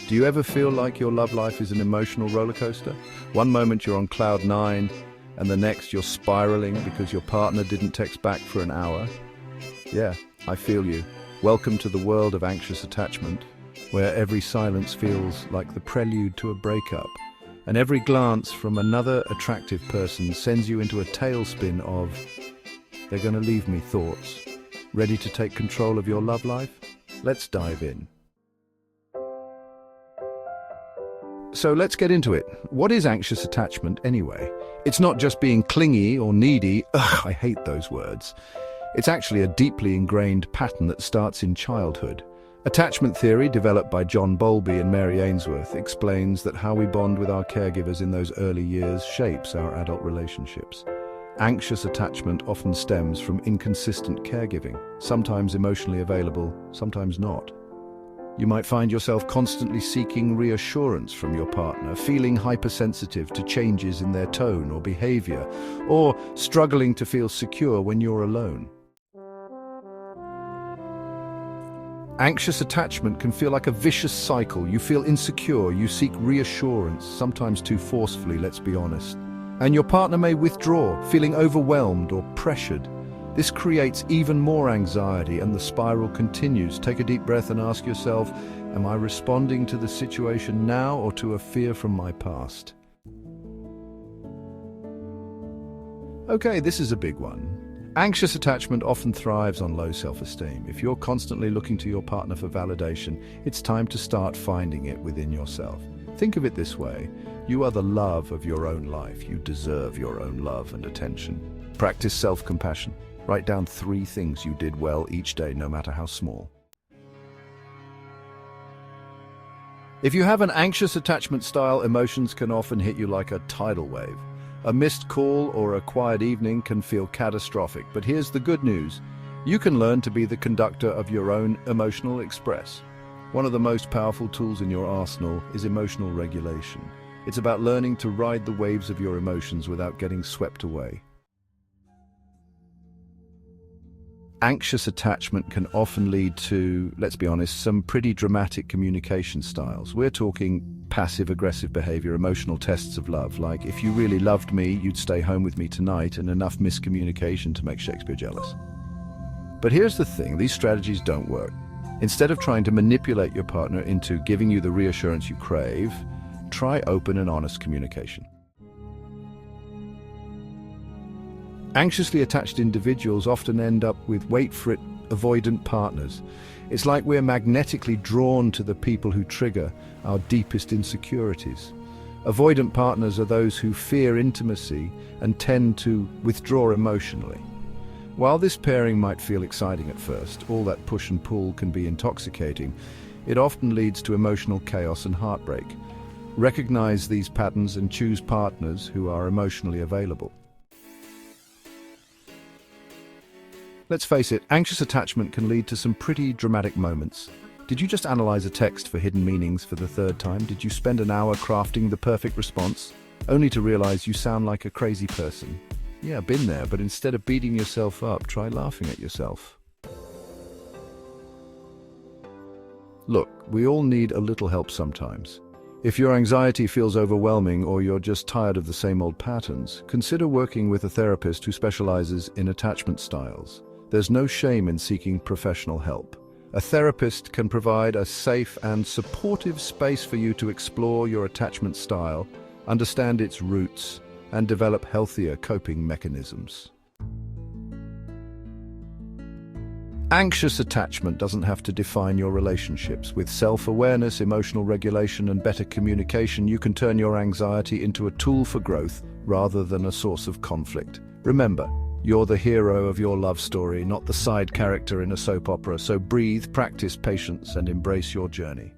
Do you ever feel like your love life is an emotional roller coaster? One moment you're on cloud nine, and the next you're spiraling because your partner didn't text back for an hour? Yeah, I feel you. Welcome to the world of anxious attachment, where every silence feels like the prelude to a breakup, and every glance from another attractive person sends you into a tailspin of "they're gonna leave me" thoughts. Ready to take control of your love life? Let's dive in. So let's get into it. What is anxious attachment anyway? It's not just being clingy or needy. Ugh, I hate those words. It's actually a deeply ingrained pattern that starts in childhood. Attachment theory, developed by John Bowlby and Mary Ainsworth, explains that how we bond with our caregivers in those early years shapes our adult relationships. Anxious attachment often stems from inconsistent caregiving, sometimes emotionally available, sometimes not. You might find yourself constantly seeking reassurance from your partner, feeling hypersensitive to changes in their tone or behavior, or struggling to feel secure when you're alone. Anxious attachment can feel like a vicious cycle. You feel insecure, you seek reassurance, sometimes too forcefully, let's be honest. And your partner may withdraw, feeling overwhelmed or pressured. This creates even more anxiety and the spiral continues. Take a deep breath and ask yourself, am I responding to the situation now or to a fear from my past? Okay, this is a big one. Anxious attachment often thrives on low self-esteem. If you're constantly looking to your partner for validation, it's time to start finding it within yourself. Think of it this way. You are the love of your own life. You deserve your own love and attention. Practice self-compassion. Write down 3 things you did well each day, no matter how small. If you have an anxious attachment style, emotions can often hit you like a tidal wave. A missed call or a quiet evening can feel catastrophic, but here's the good news. You can learn to be the conductor of your own emotional express. One of the most powerful tools in your arsenal is emotional regulation. It's about learning to ride the waves of your emotions without getting swept away. Anxious attachment can often lead to, let's be honest, some pretty dramatic communication styles. We're talking passive-aggressive behavior, emotional tests of love, like if you really loved me, you'd stay home with me tonight, and enough miscommunication to make Shakespeare jealous. But here's the thing, these strategies don't work. Instead of trying to manipulate your partner into giving you the reassurance you crave, try open and honest communication. Anxiously attached individuals often end up with, wait for it, avoidant partners. It's like we're magnetically drawn to the people who trigger our deepest insecurities. Avoidant partners are those who fear intimacy and tend to withdraw emotionally. While this pairing might feel exciting at first, all that push and pull can be intoxicating. It often leads to emotional chaos and heartbreak. Recognize these patterns and choose partners who are emotionally available. Let's face it, anxious attachment can lead to some pretty dramatic moments. Did you just analyze a text for hidden meanings for the 3rd time? Did you spend an hour crafting the perfect response, only to realize you sound like a crazy person? Yeah, been there, but instead of beating yourself up, try laughing at yourself. Look, we all need a little help sometimes. If your anxiety feels overwhelming or you're just tired of the same old patterns, consider working with a therapist who specializes in attachment styles. There's no shame in seeking professional help. A therapist can provide a safe and supportive space for you to explore your attachment style, understand its roots, and develop healthier coping mechanisms. Anxious attachment doesn't have to define your relationships. With self-awareness, emotional regulation, and better communication, you can turn your anxiety into a tool for growth rather than a source of conflict. Remember, you're the hero of your love story, not the side character in a soap opera. So breathe, practice patience, and embrace your journey.